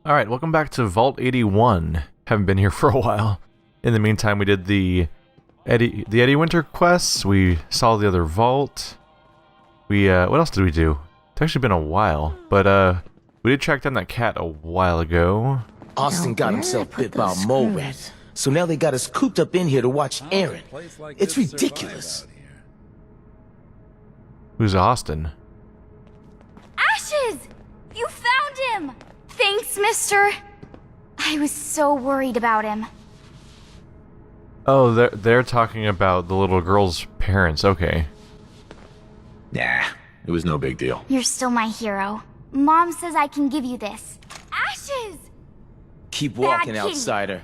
Alright, welcome back to Vault 81. Haven't been here for a while. In the meantime, we did the Eddie Winter quests, we saw the other vault. What else did we do? It's actually been a while, but we did track down that cat a while ago. Austin got himself bit by a mole rat, so now they got us cooped up in here to watch Aaron. It's ridiculous. Who's Austin? Ashes! You found him! Thanks, mister. I was so worried about him. Oh, they're talking about the little girl's parents, okay. Nah, it was no big deal. You're still my hero. Mom says I can give you this. Ashes! Keep walking, Bad kitty. outsider.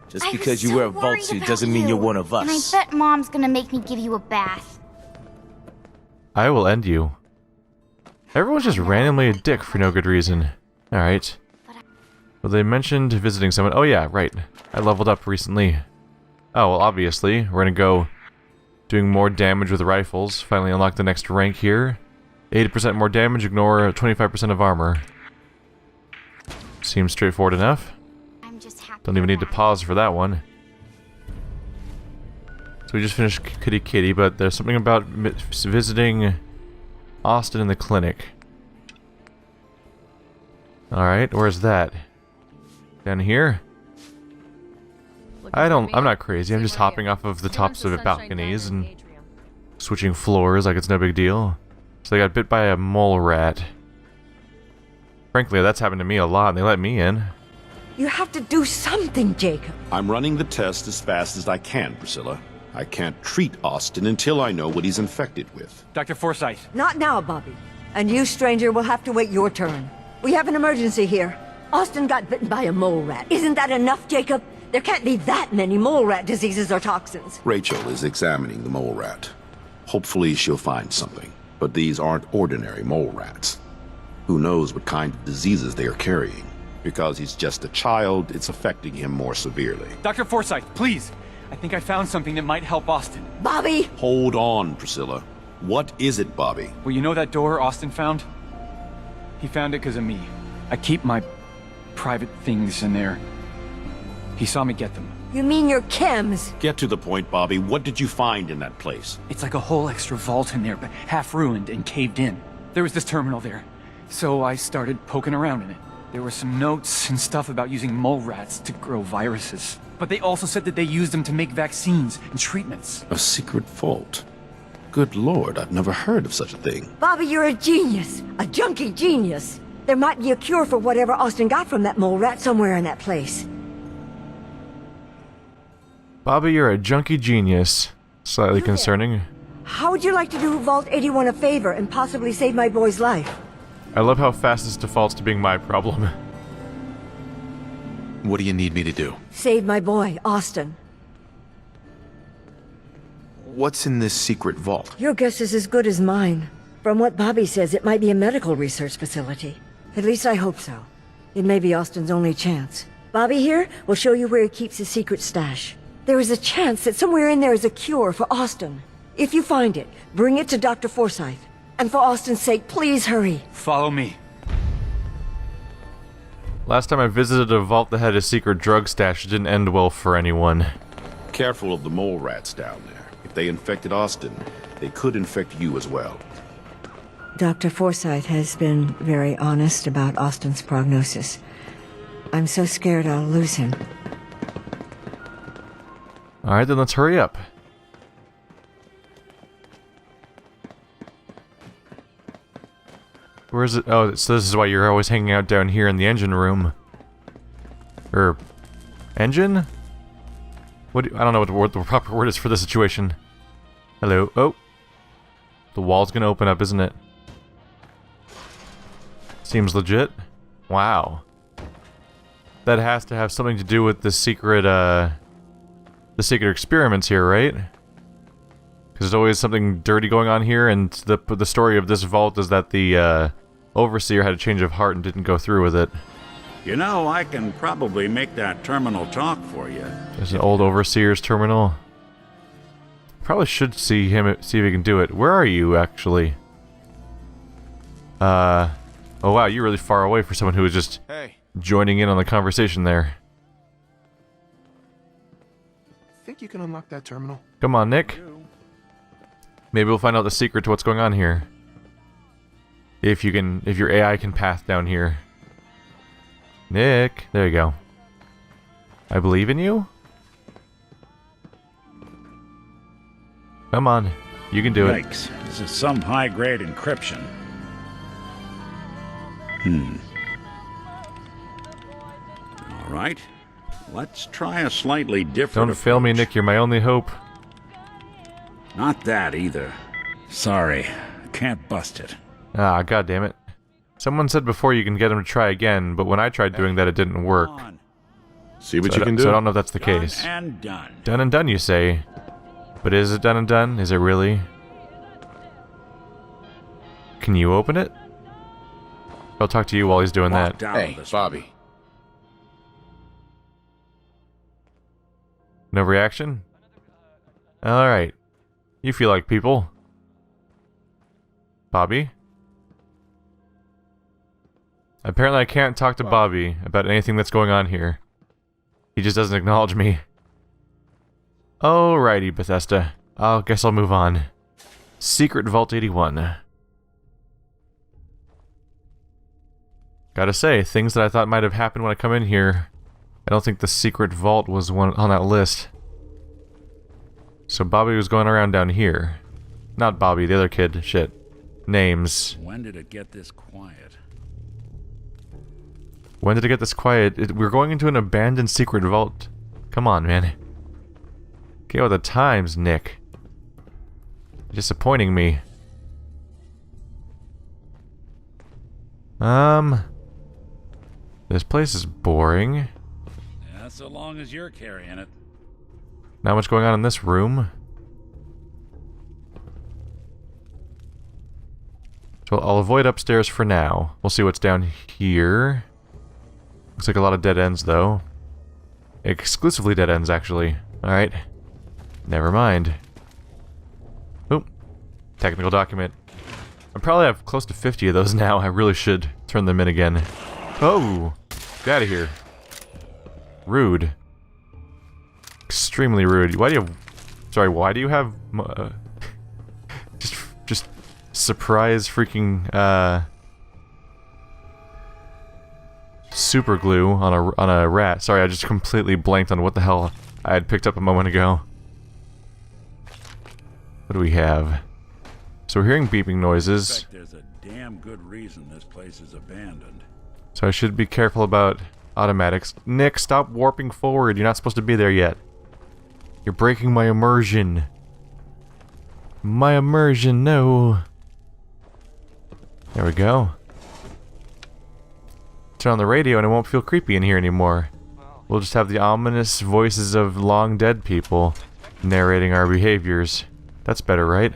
Just I because was you so wear a vault worried suit about doesn't mean you. you're one of And I us. bet Mom's gonna make me give you a bath. I will end you. Everyone's just randomly a dick for no good reason. Alright. Well, they mentioned visiting someone. Oh yeah, right. I leveled up recently. Oh, well, obviously, we're gonna go doing more damage with rifles. Finally unlock the next rank here. 80% more damage, ignore 25% of armor. Seems straightforward enough. I'm just happy. Don't even need to pause for that one. So we just finished Kitty Kitty, but there's something about visiting Austin in the clinic. Alright, where's that? Down here? I'm not crazy, I'm just hopping off of the tops of balconies and switching floors like it's no big deal. So they got bit by a mole rat. Frankly, that's happened to me a lot and they let me in. You have to do something, Jacob. I'm running the test as fast as I can, Priscilla. I can't treat Austin until I know what he's infected with. Dr. Forsyth. Not now, Bobby. And you, stranger, will have to wait your turn. We have an emergency here. Austin got bitten by a mole rat. Isn't that enough, Jacob? There can't be that many mole rat diseases or toxins. Rachel is examining the mole rat. Hopefully she'll find something. But these aren't ordinary mole rats. Who knows what kind of diseases they are carrying? Because he's just a child, it's affecting him more severely. Dr. Forsyth, please. I think I found something that might help Austin. Bobby! Hold on, Priscilla. What is it, Bobby? Well, you know that door Austin found? He found it because of me. I keep my private things in there. He saw me get them. You mean your chems? Get to the point, Bobby. What did you find in that place? It's like a whole extra vault in there, but half ruined and caved in. There was this terminal there, so I started poking around in it. There were some notes and stuff about using mole rats to grow viruses. But they also said that they used them to make vaccines and treatments. A secret vault. Good lord, I've never heard of such a thing. Bobby, you're a genius. A junkie genius. There might be a cure for whatever Austin got from that mole rat somewhere in that place. Bobby, you're a junkie genius. Slightly concerning. How would you like to do Vault 81 a favor and possibly save my boy's life? I love how fast this defaults to being my problem. What do you need me to do? Save my boy, Austin. What's in this secret vault? Your guess is as good as mine. From what Bobby says, it might be a medical research facility. At least I hope so. It may be Austin's only chance. Bobby here will show you where he keeps his secret stash. There is a chance that somewhere in there is a cure for Austin. If you find it, bring it to Dr. Forsyth. And for Austin's sake, please hurry. Follow me. Last time I visited a vault that had a secret drug stash, it didn't end well for anyone. Careful of the mole rats down there. If they infected Austin, they could infect you as well. Dr. Forsyth has been very honest about Austin's prognosis. I'm so scared I'll lose him. Alright, then let's hurry up. Where is it? Oh, so this is why you're always hanging out down here in the engine room. Engine? I don't know what the proper word is for the situation. Hello? Oh. The wall's gonna open up, isn't it? Seems legit. Wow. That has to have something to do with the secret experiments here, right? Because there's always something dirty going on here, and the story of this vault is that the overseer had a change of heart and didn't go through with it. You know, I can probably make that terminal talk for you. There's an old overseer's terminal. Probably should see if he can do it. Where are you, actually? Oh wow, you're really far away for someone who was just Hey, joining in on the conversation there. Think you can unlock that terminal? Come on, Nick. Maybe we'll find out the secret to what's going on here. If your AI can path down here. Nick, there you go. I believe in you? Come on, you can do it. Yikes. This is some high-grade encryption. All right. Let's try a slightly different Don't fail me, approach. Nick. You're my only hope. Not that either. Sorry, I can't bust it. Ah, god damn it. Someone said before you can get him to try again, but when I tried doing that, it didn't work. On. See what So you can do. So I don't know if that's the Done case. and done. Done and done, you say? But is it done and done? Is it really? Can you open it? I'll talk to you while he's doing Walk that. down Hey, this Bobby. No reaction? Alright. You feel like people. Bobby? Apparently I can't talk to Bobby about anything that's going on here. He just doesn't acknowledge me. Alrighty, Bethesda. I guess I'll move on. Secret Vault 81. Gotta say, things that I thought might have happened when I come in here, I don't think the secret vault was one on that list. So Bobby was going around down here. Not Bobby, the other kid. Shit. Names. When did it get this quiet? When did it get this quiet? We're going into an abandoned secret vault. Come on, man. Get with the times, Nick. Disappointing me. This place is boring. Yeah, so long as you're carrying it. Not much going on in this room. So I'll avoid upstairs for now. We'll see what's down here. Looks like a lot of dead ends, though. Exclusively dead ends, actually. Alright. Never mind. Oop. Technical document. I probably have close to 50 of those now. I really should turn them in again. Oh! Get out of here. Rude. Extremely rude. Why do you have... Sorry, why do you have... just surprise freaking, super glue on a rat. Sorry, I just completely blanked on what the hell I had picked up a moment ago. What do we have? So we're hearing beeping noises. There's a damn good reason this place is abandoned. So I should be careful about automatics. Nick, stop warping forward. You're not supposed to be there yet. You're breaking my immersion. My immersion, no. There we go. Turn on the radio and it won't feel creepy in here anymore. We'll just have the ominous voices of long dead people narrating our behaviors. That's better, right?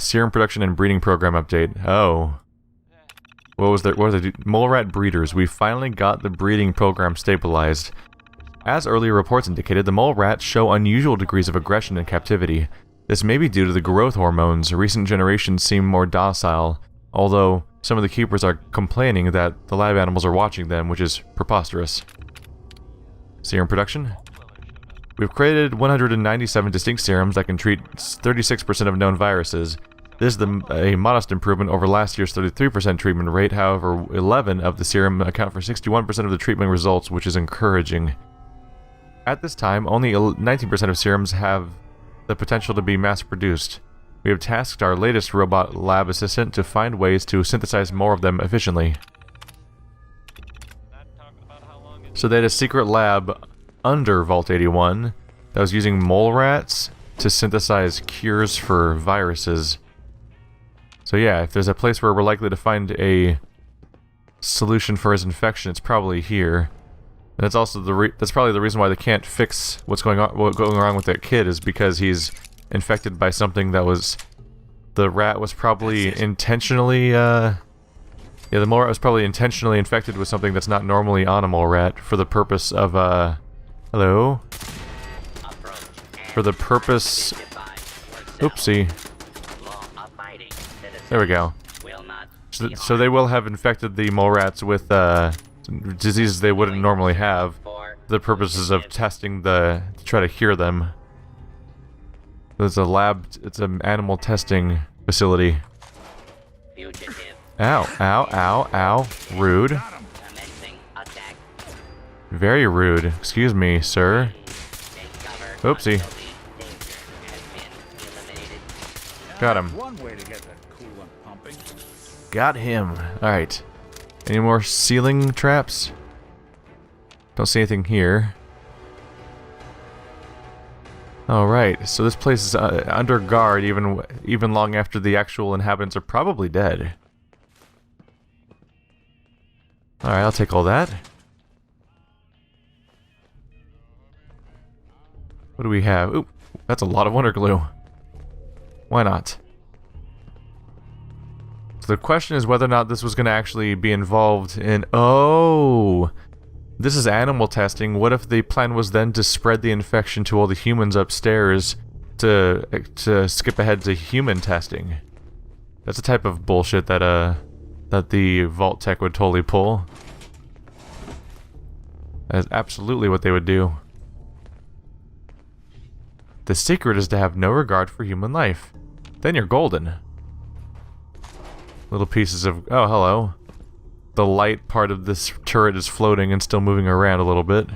Serum production and breeding program update. Oh. What was the mole rat breeders? We finally got the breeding program stabilized. As earlier reports indicated, the mole rats show unusual degrees of aggression in captivity. This may be due to the growth hormones. Recent generations seem more docile, although some of the keepers are complaining that the lab animals are watching them, which is preposterous. Serum production? We've created 197 distinct serums that can treat 36% of known viruses. This is a modest improvement over last year's 33% treatment rate. However, 11 of the serum account for 61% of the treatment results, which is encouraging. At this time, only 19% of serums have the potential to be mass-produced. We have tasked our latest robot lab assistant to find ways to synthesize more of them efficiently. So they had a secret lab under Vault 81 that was using mole rats to synthesize cures for viruses. So yeah, if there's a place where we're likely to find a solution for his infection, it's probably here. And that's also that's probably the reason why they can't fix what's going wrong with that kid, is because he's infected by something that was... The rat was probably intentionally, yeah, the mole rat was probably intentionally infected with something that's not normally on a mole rat for the purpose of, hello? For the purpose... Oopsie. There we go. So they will have infected the mole rats with diseases they wouldn't normally have, for the purposes of testing to try to cure them. There's a lab, it's an animal testing facility. Ow, ow, ow, ow. Rude. Very rude. Excuse me, sir. Oopsie. Got him. Got him. Alright. Any more ceiling traps? Don't see anything here. Alright, so this place is under guard even long after the actual inhabitants are probably dead. Alright, I'll take all that. What do we have? Oop, that's a lot of Wonder Glue. Why not? So the question is whether or not this was going to actually be involved in... Oh! This is animal testing. What if the plan was then to spread the infection to all the humans upstairs to skip ahead to human testing? That's a type of bullshit that that the Vault Tech would totally pull. That's absolutely what they would do. The secret is to have no regard for human life. Then you're golden. Little pieces of... Oh, hello. The light part of this turret is floating and still moving around a little bit.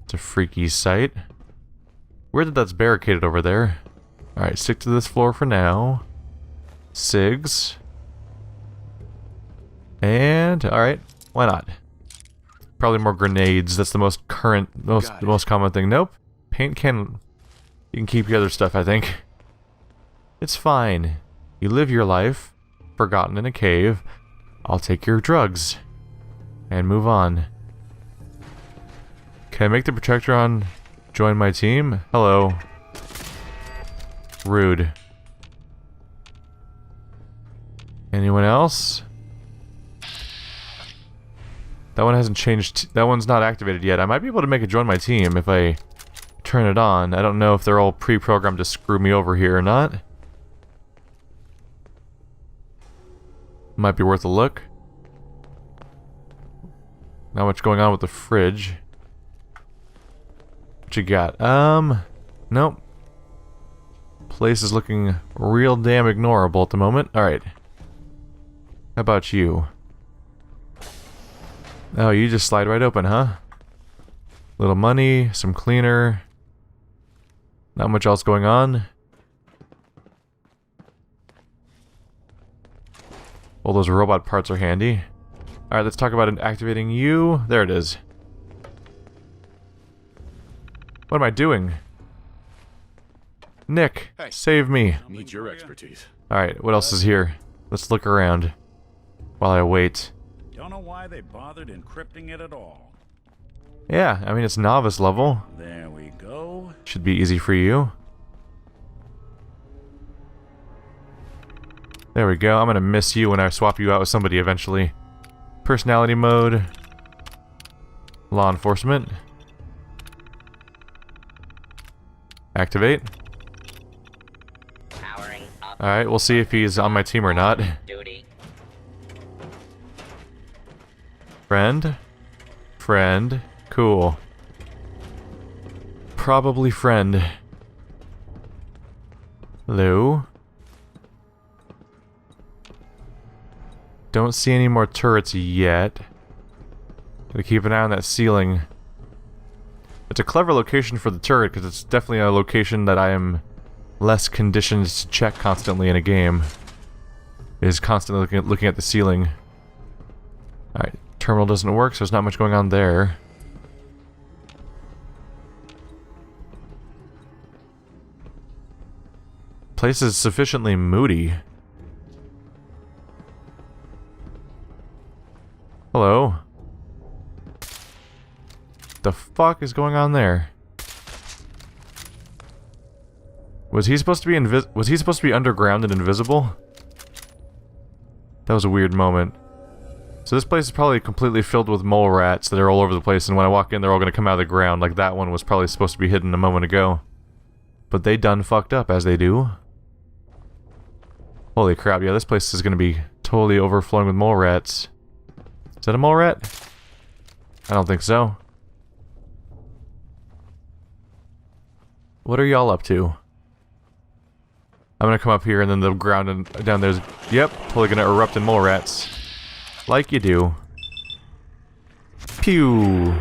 It's a freaky sight. Weird that that's barricaded over there. Alright, stick to this floor for now. Cigs. And... Alright, why not? Probably more grenades. That's the most most common thing. Nope. Paint can... You can keep your other stuff, I think. It's fine. You live your life, forgotten in a cave. I'll take your drugs. And move on. Can I make the Protectron join my team? Hello. Rude. Anyone else? That one hasn't changed. That one's not activated yet. I might be able to make it join my team if I turn it on. I don't know if they're all pre-programmed to screw me over here or not. Might be worth a look. Not much going on with the fridge. What you got? Nope. Place is looking real damn ignorable at the moment. Alright. How about you? Oh, you just slide right open, huh? Little money, some cleaner. Not much else going on. All those robot parts are handy. Alright, let's talk about activating you. There it is. What am I doing? Nick, Hey. save me. Need your expertise. Alright, what else is here? Let's look around while I wait. Don't know why they bothered encrypting it at all. Yeah, I mean, it's novice level. There we go. Should be easy for you. There we go. I'm gonna miss you when I swap you out with somebody eventually. Personality mode. Law enforcement. Activate. Alright, we'll see if he's on my team or not. Friend? Friend. Cool. Probably friend. Hello? Don't see any more turrets yet. Gotta keep an eye on that ceiling. It's a clever location for the turret, because it's definitely a location that I am less conditioned to check constantly in a game. Is constantly looking at the ceiling. Alright, terminal doesn't work, so there's not much going on there. Place is sufficiently moody. Hello. The fuck is going on there? Was he supposed to be underground and invisible? That was a weird moment. So this place is probably completely filled with mole rats that are all over the place, and when I walk in they're all gonna come out of the ground, like that one was probably supposed to be hidden a moment ago. But they done fucked up, as they do. Holy crap, yeah, this place is gonna be totally overflowing with mole rats. Is that a mole rat? I don't think so. What are y'all up to? I'm gonna come up here and then the ground and down there's... Yep, totally gonna erupt in mole rats. Like you do. Pew!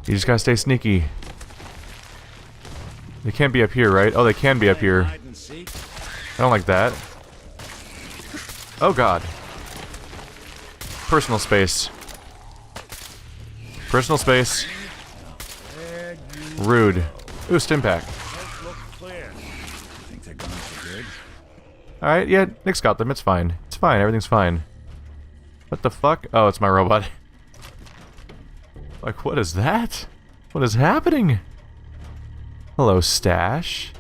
You just gotta stay sneaky. They can't be up here, right? Oh, they can be up here. I don't like that. Oh god. Personal space. Personal space. Rude. Ooh, stim pack. Alright, yeah, Nick's got them. It's fine. It's fine. Everything's fine. What the fuck? Oh, it's my robot. Like, what is that? What is happening? Hello, Stash.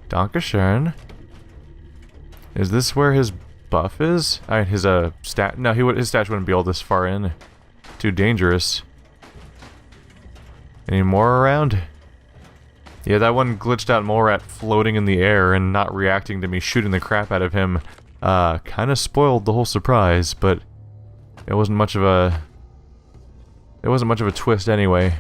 Dankeschön. Is this where his buff is? His stat. No, his stash wouldn't be all this far in. Too dangerous. Any more around? Yeah, that one glitched out mole rat floating in the air and not reacting to me shooting the crap out of him. Kind of spoiled the whole surprise, but it wasn't much of a. It wasn't much of a twist anyway.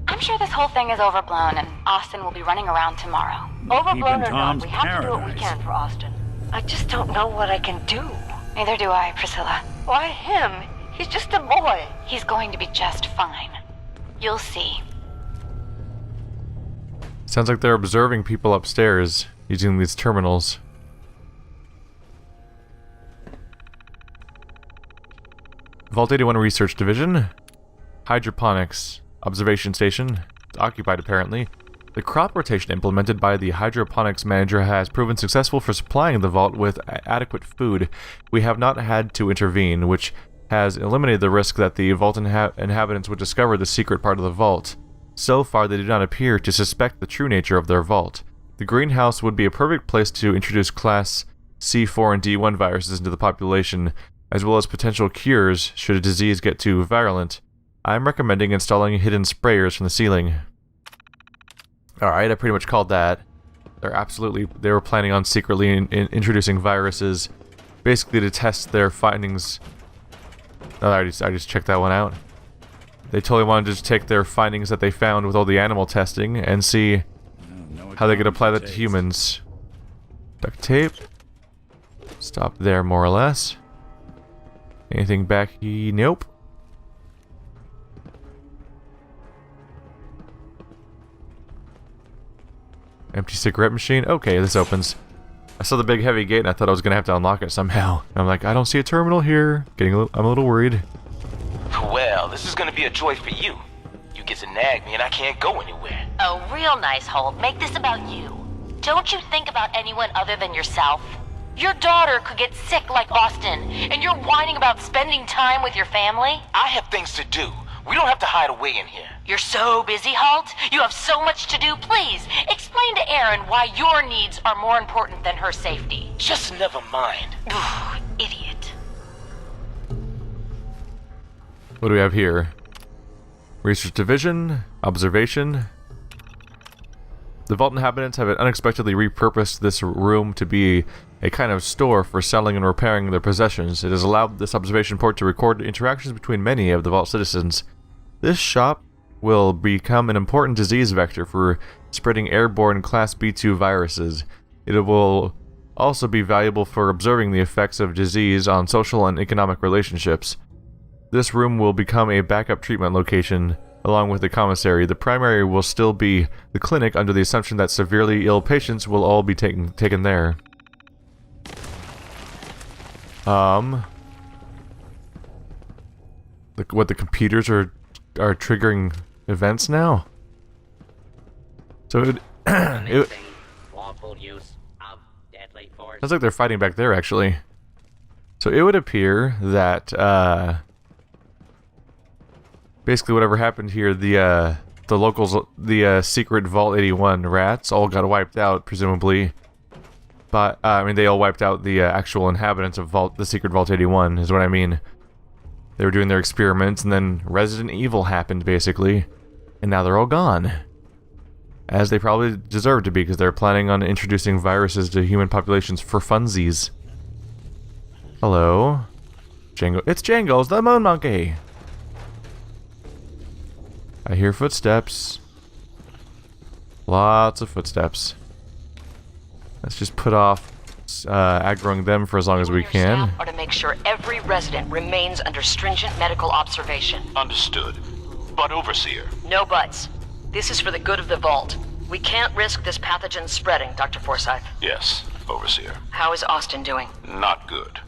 I'm sure this whole thing is overblown, and Austin will be running around tomorrow. Overblown or not, we have to do what we can for Austin. I just don't know what I can do. Neither do I, Priscilla. Why him? He's just a boy. He's going to be just fine. You'll see. Sounds like they're observing people upstairs using these terminals. Vault 81 Research Division. Hydroponics. Observation station. It's occupied apparently. The crop rotation implemented by the hydroponics manager has proven successful for supplying the vault with adequate food. We have not had to intervene, which has eliminated the risk that the vault inhabitants would discover the secret part of the vault. So far, they do not appear to suspect the true nature of their vault. The greenhouse would be a perfect place to introduce Class C4 and D1 viruses into the population, as well as potential cures should a disease get too virulent. I'm recommending installing hidden sprayers from the ceiling. Alright, I pretty much called that. They were planning on secretly introducing viruses, basically to test their findings. Oh, I just checked that one out. They totally wanted to just take their findings that they found with all the animal testing and see how they could apply that to humans. Duct tape. Stop there, more or less. Anything back here? Nope. Empty cigarette machine? Okay, this opens. I saw the big heavy gate and I thought I was gonna have to unlock it somehow. And I'm like, I don't see a terminal here. I'm a little worried. Well, this is gonna be a joy for you. You get to nag me and I can't go anywhere. Oh, real nice, Holt. Make this about you. Don't you think about anyone other than yourself? Your daughter could get sick like Austin, and you're whining about spending time with your family? I have things to do. We don't have to hide away in here. You're so busy, Holt. You have so much to do. Please, explain to Erin why your needs are more important than her safety. Just never mind. Idiot. What do we have here? Research Division, Observation. The vault inhabitants have unexpectedly repurposed this room to be a kind of store for selling and repairing their possessions. It has allowed this observation port to record interactions between many of the vault citizens. This shop will become an important disease vector for spreading airborne Class B2 viruses. It will also be valuable for observing the effects of disease on social and economic relationships. This room will become a backup treatment location, along with the commissary. The primary will still be the clinic under the assumption that severely ill patients will all be taken there. What, the computers are triggering events now? So it sounds like they're fighting back there, actually. So it would appear that basically whatever happened here, the locals, the secret Vault 81 rats all got wiped out, presumably. But I mean, they all wiped out the actual inhabitants of the secret Vault 81, is what I mean. They were doing their experiments, and then Resident Evil happened, basically, and now they're all gone. As they probably deserve to be, because they're planning on introducing viruses to human populations for funsies. Hello? Django. It's Django's the moon monkey! I hear footsteps. Lots of footsteps. Let's just put off aggroing them for as long as we can. Are to make sure every resident remains under stringent medical observation. Understood. But Overseer. No buts. This is for the good of the Vault. We can't risk this pathogen spreading, Dr. Forsyth. Yes, Overseer. How is Austin doing? Not good.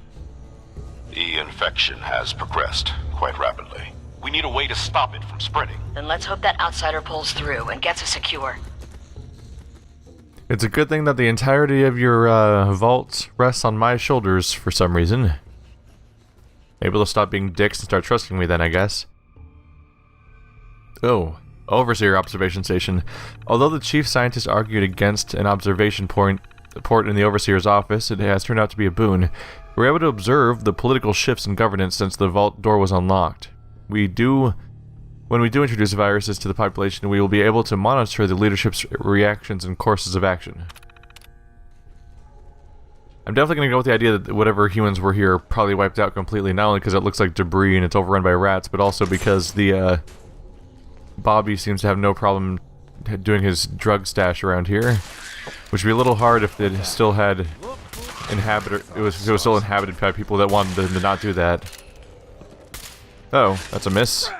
The infection has progressed quite rapidly. We need a way to stop it from spreading. Then let's hope that outsider pulls through and gets us secure. It's a good thing that the entirety of your vault rests on my shoulders for some reason. Able to stop being dicks and start trusting me then, I guess. Oh, Overseer Observation Station. Although the chief scientist argued against an observation port in the Overseer's office, it has turned out to be a boon. We're able to observe the political shifts in governance since the vault door was unlocked. When we do introduce viruses to the population, we will be able to monitor the leadership's reactions and courses of action. I'm definitely going to go with the idea that whatever humans were here probably wiped out completely, not only because it looks like debris and it's overrun by rats, but also because the Bobby seems to have no problem doing his drug stash around here, which would be a little hard if it still had it was still inhabited by people that wanted to not do that. Oh, that's a miss.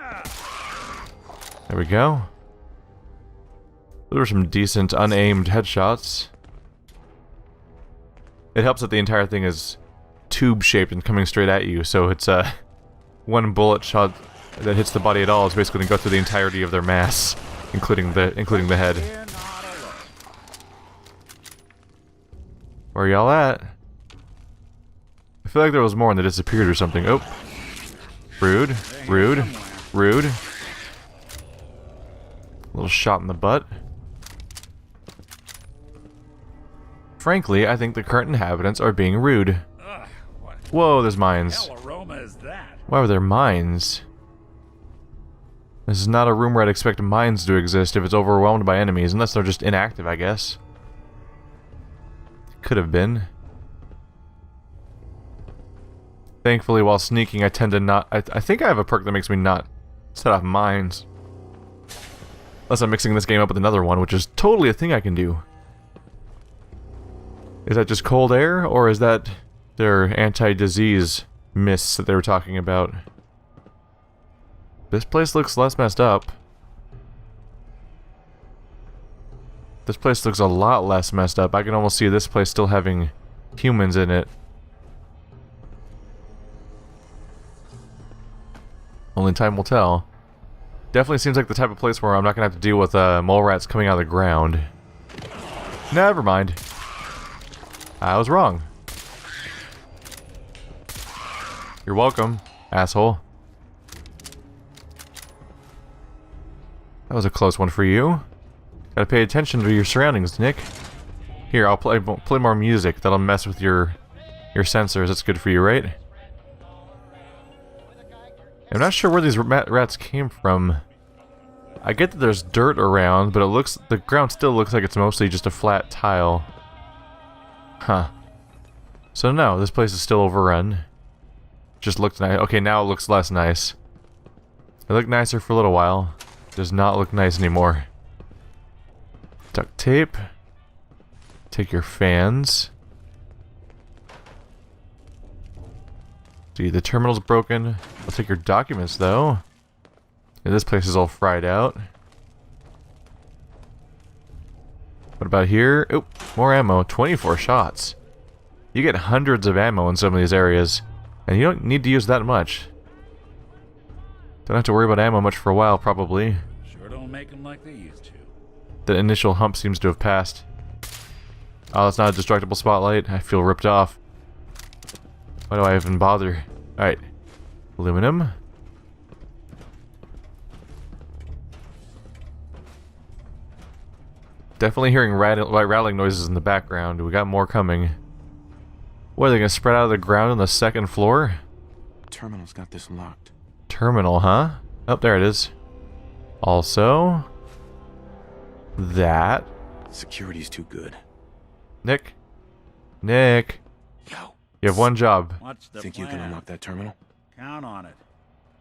There we go. Those were some decent unaimed headshots. It helps that the entire thing is tube-shaped and coming straight at you, so it's one bullet shot that hits the body at all is basically going to go through the entirety of their mass, including the head. Where y'all at? I feel like there was more and they disappeared or something. Oh. Rude. Rude. Rude. Little shot in the butt. Frankly, I think the current inhabitants are being rude. Whoa, there's mines. Why were there mines? This is not a room where I'd expect mines to exist if it's overwhelmed by enemies, unless they're just inactive, I guess. Could have been. Thankfully, while sneaking, I tend to not... I think I have a perk that makes me not set off mines. Unless I'm mixing this game up with another one, which is totally a thing I can do. Is that just cold air, or is that their anti-disease mists that they were talking about? This place looks less messed up. This place looks a lot less messed up. I can almost see this place still having humans in it. Only time will tell. Definitely seems like the type of place where I'm not going to have to deal with mole rats coming out of the ground. Never mind. I was wrong. You're welcome, asshole. That was a close one for you. Gotta pay attention to your surroundings, Nick. Here, I'll play more music. That'll mess with your sensors. That's good for you, right? I'm not sure where these rats came from. I get that there's dirt around, but the ground still looks like it's mostly just a flat tile. Huh. So no, this place is still overrun. Just looked nice. Okay, now it looks less nice. It looked nicer for a little while. Does not look nice anymore. Duct tape. Take your fans. See, the terminal's broken. I'll take your documents, though. Yeah, this place is all fried out. What about here? Oh, more ammo. 24 shots. You get hundreds of ammo in some of these areas, and you don't need to use that much. Don't have to worry about ammo much for a while, probably. Sure don't make them like they used to. The initial hump seems to have passed. Oh, that's not a destructible spotlight. I feel ripped off. Why do I even bother? Alright. Aluminum. Definitely hearing rattling noises in the background. We got more coming. What, are they gonna spread out of the ground on the second floor? Terminal's got this locked. Terminal, huh? Oh, there it is. Also... that. Security's too good. Nick? Nick? Yo. You have one job. What's the Think you can unlock that terminal? Count on it.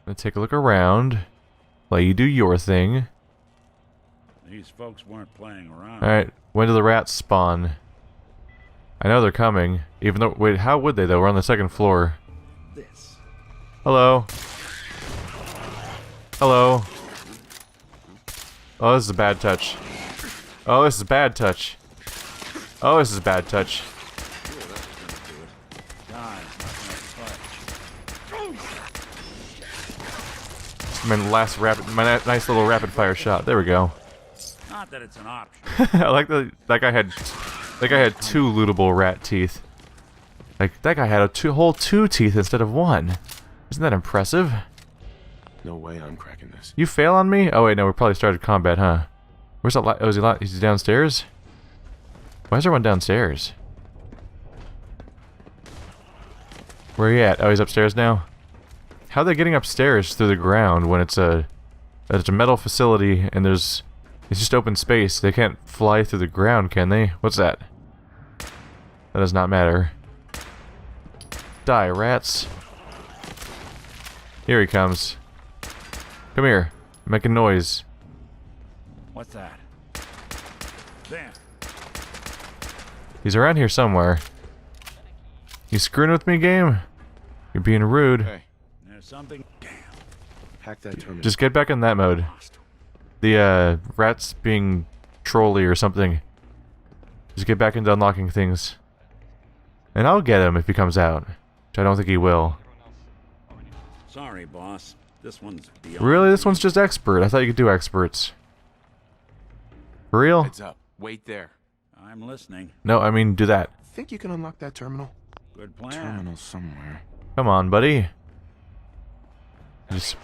Let's take a look around. Let you do your thing. These folks weren't playing around. Alright, when do the rats spawn? I know they're coming. Even though... Wait, how would they though? We're on the second floor. This. Hello? Hello? Oh, this is a bad touch. Oh, this is a bad touch. Oh, this is a bad touch. My last rapid... My nice little rapid fire shot. There we go. Not that it's an option. I like that guy had... That guy had 2 lootable rat teeth. Like, that guy had a whole 2 teeth instead of 1. Isn't that impressive? No way I'm cracking this. You fail on me? Oh wait, no, we probably started combat, huh? Where's that oh, is he downstairs? Why is everyone downstairs? Where are you at? Oh, he's upstairs now? How are they getting upstairs through the ground when it's a metal facility and it's just open space? They can't fly through the ground, can they? What's that? That does not matter. Die, rats. Here he comes. Come here. Making noise. What's that? There. He's around here somewhere. You screwing with me, game? You're being rude. Hey, There's something. Damn. hack that terminal. Just get back in that mode. The rats being trolly or something. Just get back into unlocking things. And I'll get him if he comes out. Which I don't think he will. Sorry, boss. This one's beyond. Really? This one's just expert. I thought you could do experts. For real? Heads up. Wait there. I'm listening. No, I mean do that. Think you can unlock that terminal? Good plan. Terminal somewhere. Come on, buddy. Just...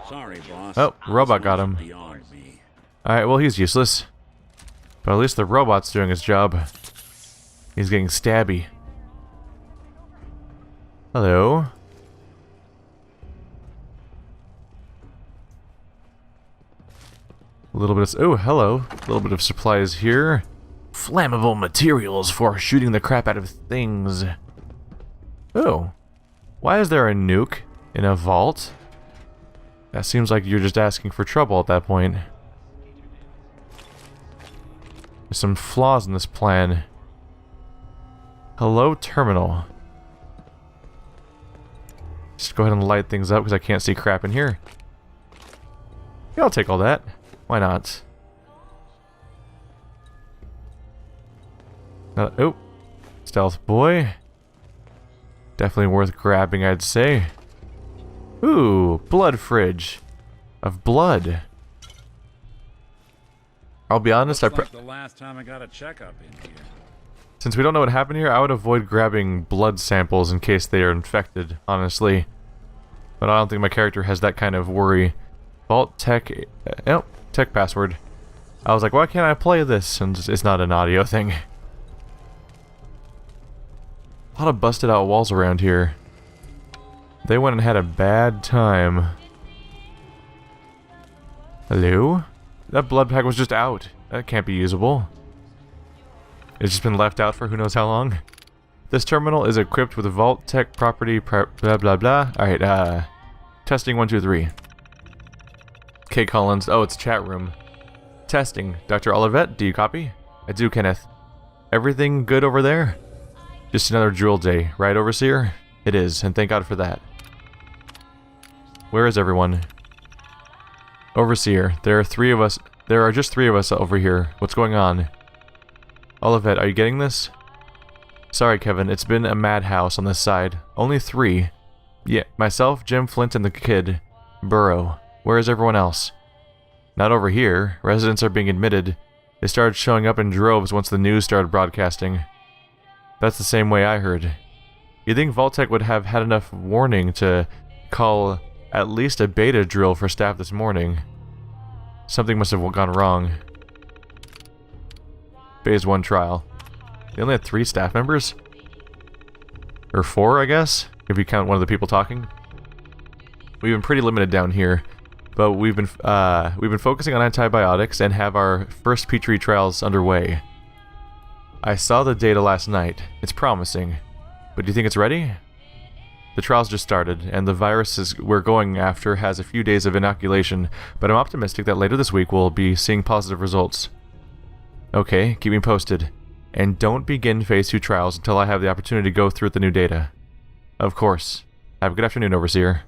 Sorry, boss. Oh, robot got him. Beyond me. Alright, well he's useless. But at least the robot's doing his job. He's getting stabby. Hello? A little bit of... Oh, hello. A little bit of supplies here. Flammable materials for shooting the crap out of things. Oh. Why is there a nuke in a vault? That seems like you're just asking for trouble at that point. There's some flaws in this plan. Hello, terminal. Just go ahead and light things up because I can't see crap in here. Yeah, I'll take all that. Why not? Oh. Stealth boy. Definitely worth grabbing, I'd say. Ooh, blood fridge. Of blood. I'll be honest, Looks like the last time I got a checkup in here. since we don't know what happened here, I would avoid grabbing blood samples in case they are infected, honestly. But I don't think my character has that kind of worry. Vault tech... oh, tech password. I was like, why can't I play this? And it's not an audio thing. A lot of busted out walls around here. They went and had a bad time. Hello? That blood pack was just out. That can't be usable. It's just been left out for who knows how long. This terminal is equipped with a Vault Tech property blah blah blah. Alright, testing 1, 2, 3. K. Collins. Oh, it's chat room. Testing. Dr. Olivet, do you copy? I do, Kenneth. Everything good over there? Just another drill day, right, Overseer? It is, and thank God for that. Where is everyone? Overseer, there are 3 of us. There are just 3 of us over here. What's going on? Olivet, are you getting this? Sorry, Kevin, it's been a madhouse on this side. Only 3. Yeah, myself, Jim, Flint, and the kid. Burrow. Where is everyone else? Not over here. Residents are being admitted. They started showing up in droves once the news started broadcasting. That's the same way I heard. You'd think Vault-Tec would have had enough warning to call at least a beta drill for staff this morning. Something must have gone wrong. Phase 1 trial. They only had 3 staff members? Or 4, I guess? If you count one of the people talking. We've been pretty limited down here. but we've been focusing on antibiotics and have our first Petri trials underway. I saw the data last night. It's promising. But do you think it's ready? The trials just started, and the virus we're going after has a few days of inoculation, but I'm optimistic that later this week we'll be seeing positive results. Okay, keep me posted. And don't begin Phase 2 trials until I have the opportunity to go through the new data. Of course. Have a good afternoon, Overseer.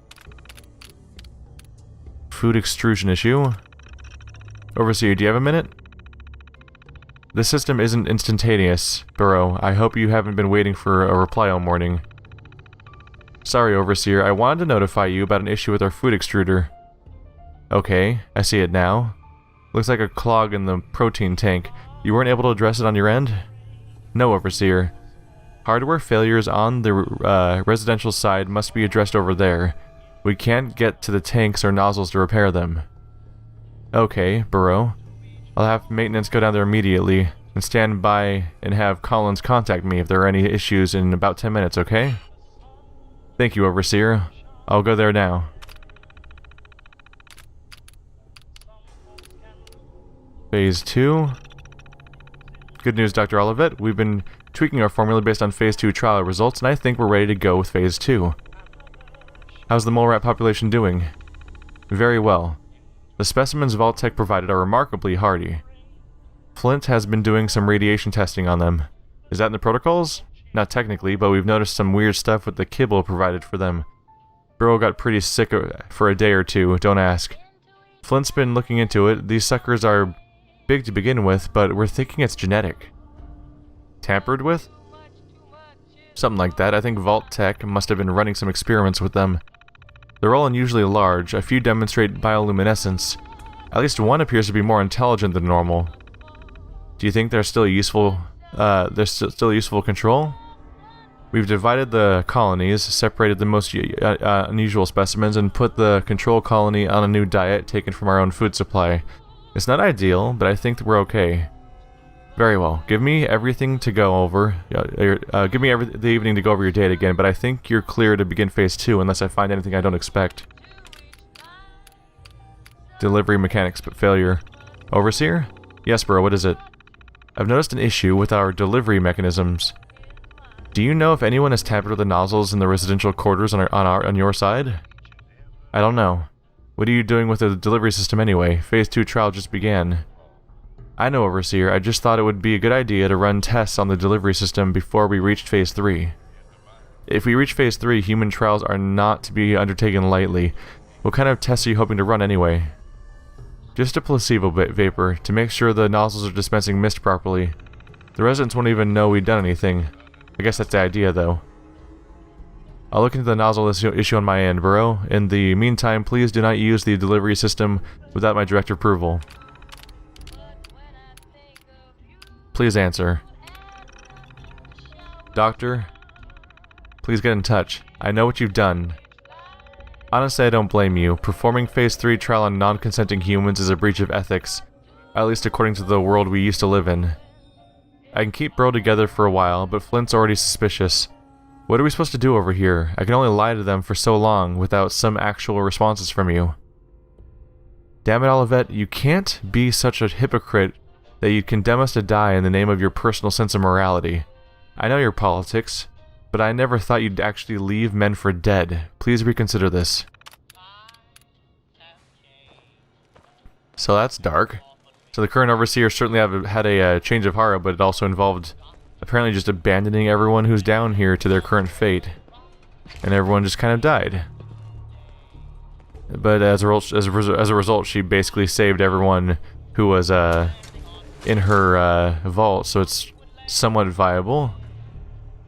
Food extrusion issue. Overseer, do you have a minute? This system isn't instantaneous, Burrow. I hope you haven't been waiting for a reply all morning. Sorry, Overseer. I wanted to notify you about an issue with our food extruder. Okay, I see it now. Looks like a clog in the protein tank. You weren't able to address it on your end? No, Overseer. Hardware failures on the residential side must be addressed over there. We can't get to the tanks or nozzles to repair them. Okay, Burrow. I'll have maintenance go down there immediately, and stand by and have Collins contact me if there are any issues in about 10 minutes, okay? Thank you, Overseer. I'll go there now. Phase 2. Good news, Dr. Olivet. We've been tweaking our formula based on Phase 2 trial results, and I think we're ready to go with Phase 2. How's the mole rat population doing? Very well. The specimens Vault-Tec provided are remarkably hardy. Flint has been doing some radiation testing on them. Is that in the protocols? Not technically, but we've noticed some weird stuff with the kibble provided for them. Burrow got pretty sick for a day or two, don't ask. Flint's been looking into it. These suckers are big to begin with, but we're thinking it's genetic. Tampered with? Something like that. I think Vault-Tec must have been running some experiments with them. They're all unusually large. A few demonstrate bioluminescence. At least one appears to be more intelligent than normal. Do you think they're still useful? Still useful control? We've divided the colonies, separated the most unusual specimens, and put the control colony on a new diet taken from our own food supply. It's not ideal, but I think that we're okay. Very well. Give me everything to go over. Give me the evening to go over your data again, but I think you're clear to begin Phase 2 unless I find anything I don't expect. Delivery mechanics failure. Overseer? Yes, bro, what is it? I've noticed an issue with our delivery mechanisms. Do you know if anyone has tampered with the nozzles in the residential quarters on your side? I don't know. What are you doing with the delivery system anyway? Phase 2 trial just began. I know, Overseer. I just thought it would be a good idea to run tests on the delivery system before we reached Phase 3. If we reach Phase 3, human trials are not to be undertaken lightly. What kind of tests are you hoping to run anyway? Just a placebo vapor, to make sure the nozzles are dispensing mist properly. The residents won't even know we've done anything. I guess that's the idea, though. I'll look into the nozzle issue on my end, Burrow. In the meantime, please do not use the delivery system without my direct approval. Please answer. Doctor, please get in touch. I know what you've done. Honestly, I don't blame you. Performing Phase 3 trial on non-consenting humans is a breach of ethics, at least according to the world we used to live in. I can keep Burrow together for a while, but Flint's already suspicious. What are we supposed to do over here? I can only lie to them for so long without some actual responses from you. Damn it, Olivet, you can't be such a hypocrite that you'd condemn us to die in the name of your personal sense of morality. I know your politics, but I never thought you'd actually leave men for dead. Please reconsider this. So that's dark. So the current Overseer certainly had a change of heart, but it also involved apparently just abandoning everyone who's down here to their current fate. And everyone just kind of died. But as a result, she basically saved everyone who was in her vault, so it's somewhat viable.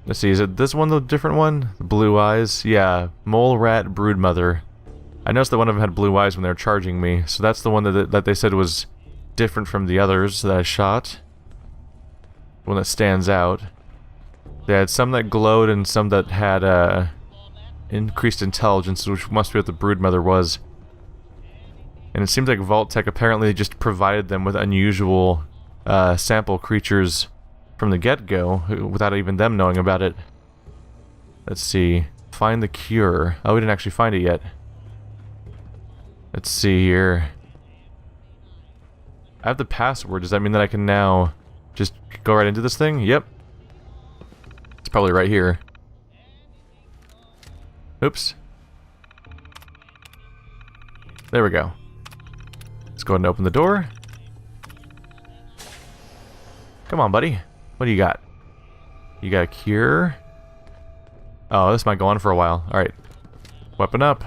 Let's see, is it this one the different one? Blue eyes? Yeah, mole rat broodmother. I noticed that one of them had blue eyes when they were charging me, so that's the one that they said was different from the others that I shot. One that stands out. They had some that glowed and some that had increased intelligence, which must be what the broodmother was. And it seems like Vault-Tec apparently just provided them with unusual sample creatures from the get-go, without even them knowing about it. Let's see. Find the cure. Oh, we didn't actually find it yet. Let's see here. I have the password. Does that mean that I can now just go right into this thing? Yep. It's probably right here. Oops. There we go. Let's go ahead and open the door. Come on, buddy. What do you got? You got a cure? Oh, this might go on for a while. Alright. Weapon up.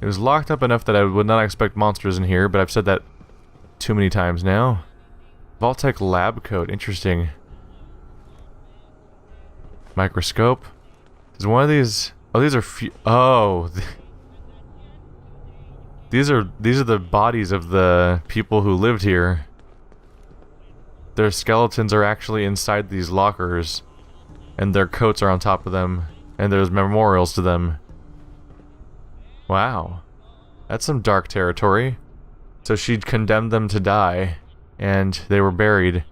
It was locked up enough that I would not expect monsters in here, but I've said that too many times now. Vault-Tec lab coat. Interesting. Microscope. Is one of these... Oh, these are... Oh. These are the bodies of the people who lived here. Their skeletons are actually inside these lockers. And their coats are on top of them. And there's memorials to them. Wow. That's some dark territory. So she'd condemned them to die. And they were buried.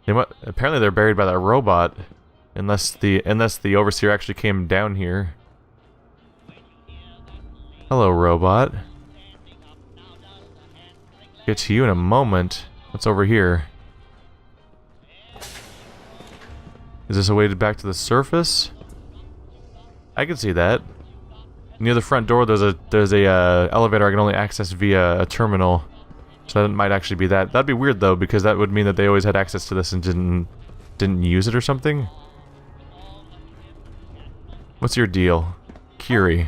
Apparently they're buried by that robot. Unless the overseer actually came down here. Hello, robot. Get to you in a moment. What's over here? Is this a way back to the surface? I can see that. Near the front door, there's a elevator I can only access via a terminal. So that might actually be that. That'd be weird though, because that would mean that they always had access to this and didn't use it or something. What's your deal, Curie?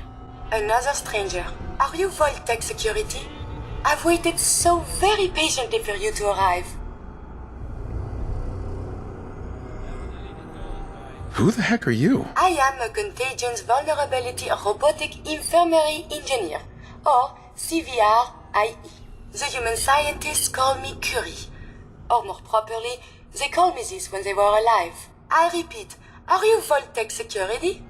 Another stranger. Are you V.A.T.S security? I've waited so very patiently for you to arrive. Who the heck are you? I am a Contagions Vulnerability Robotic Infirmary Engineer, or C.V.R.I.E. The human scientists call me Curie. Or more properly, they called me this when they were alive. I repeat, are you V.A.T.S security?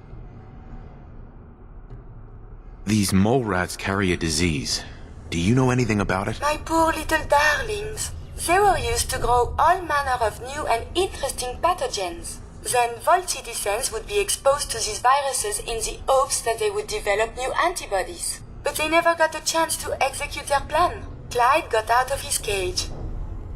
These mole rats carry a disease. Do you know anything about it? My poor little darlings. They were used to grow all manner of new and interesting pathogens. Then Vault citizens would be exposed to these viruses in the hopes that they would develop new antibodies. But they never got a chance to execute their plan. Clyde got out of his cage.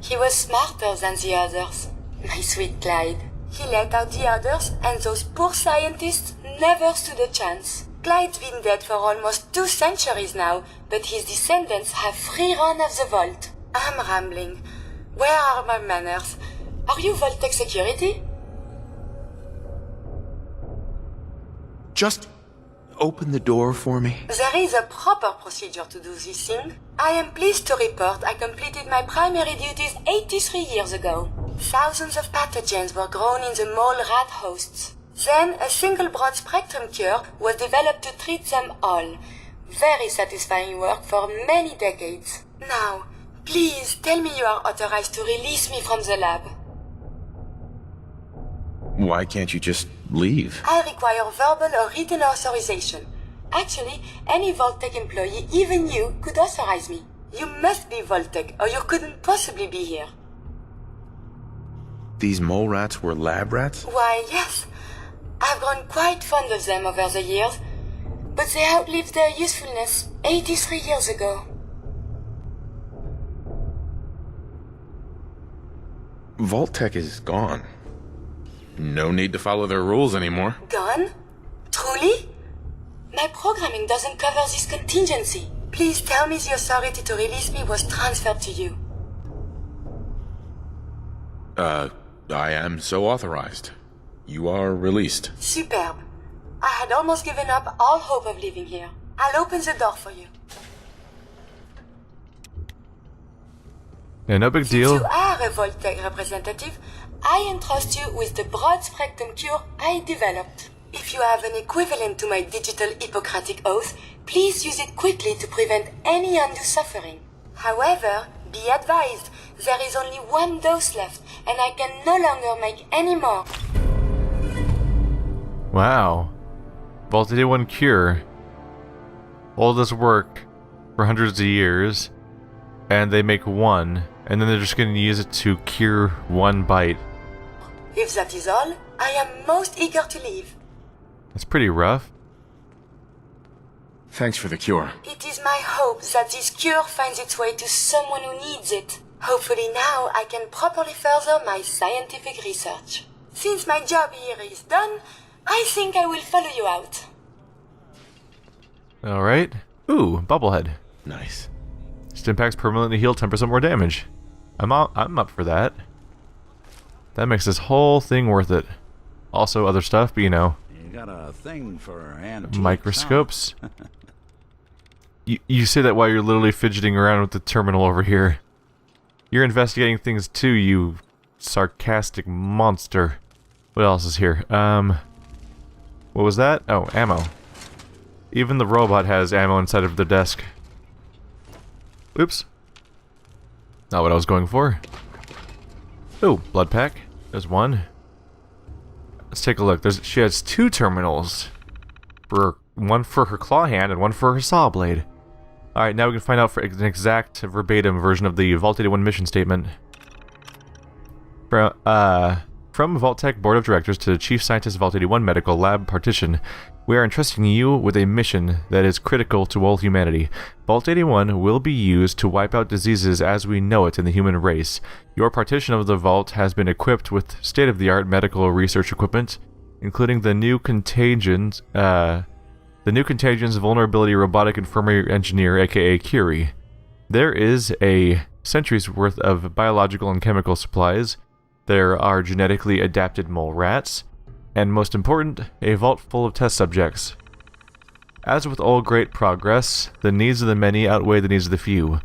He was smarter than the others. My sweet Clyde. He let out the others, and those poor scientists never stood a chance. Clyde's been dead for almost 2 centuries now, but his descendants have free run of the vault. I'm rambling. Where are my manners? Are you V.A.T.S security? Just open the door for me. There is a proper procedure to do this thing. I am pleased to report I completed my primary duties 83 years ago. Thousands of pathogens were grown in the mole rat hosts. Then a single broad-spectrum cure was developed to treat them all. Very satisfying work for many decades. Now, please tell me you are authorized to release me from the lab. Why can't you just leave? I require verbal or written authorization. Actually, any Vault-Tec employee, even you, could authorize me. You must be Vault-Tec, or you couldn't possibly be here. These mole rats were lab rats? Why, yes. I've grown quite fond of them over the years, but they outlived their usefulness 83 years ago. Vault-Tec is gone. No need to follow their rules anymore. Gone? Truly? My programming doesn't cover this contingency. Please tell me the authority to release me was transferred to you. I am so authorized. You are released. Superb. I had almost given up all hope of living here. I'll open the door for you. Yeah, no big deal. Since you are a Vault-Tec representative, I entrust you with the broad-spectrum cure I developed. If you have an equivalent to my digital Hippocratic oath, please use it quickly to prevent any undue suffering. However, be advised, there is only 1 dose left, and I can no longer make any more. Wow. Vault 81 cure. All this work for hundreds of years, and they make 1, and then they're just going to use it to cure 1 bite. If that is all, I am most eager to leave. That's pretty rough. Thanks for the cure. It is my hope that this cure finds its way to someone who needs it. Hopefully now I can properly further my scientific research. Since my job here is done, I think I will follow you out. Alright. Ooh, Bubblehead. Nice. Stimpaks permanently heal 10% more damage. I'm up for that. That makes this whole thing worth it. Also other stuff, but you know. You got a thing for antiques, Microscopes. huh? You say that while you're literally fidgeting around with the terminal over here. You're investigating things too, you sarcastic monster. What else is here? What was that? Oh, ammo. Even the robot has ammo inside of the desk. Oops. Not what I was going for. Oh, blood pack. There's one. Let's take a look. She has 2 terminals. One for her claw hand and one for her saw blade. Alright, now we can find out for an exact verbatim version of the Vault 81 mission statement. From Vault-Tec Board of Directors to Chief Scientist Vault 81 Medical Lab Partition, we are entrusting you with a mission that is critical to all humanity. Vault 81 will be used to wipe out diseases as we know it in the human race. Your partition of the vault has been equipped with state-of-the-art medical research equipment, including the new Contagions Vulnerability Robotic Infirmary Engineer, aka Curie. There is a century's worth of biological and chemical supplies. There are genetically adapted mole rats, and most important, a vault full of test subjects. As with all great progress, the needs of the many outweigh the needs of the few.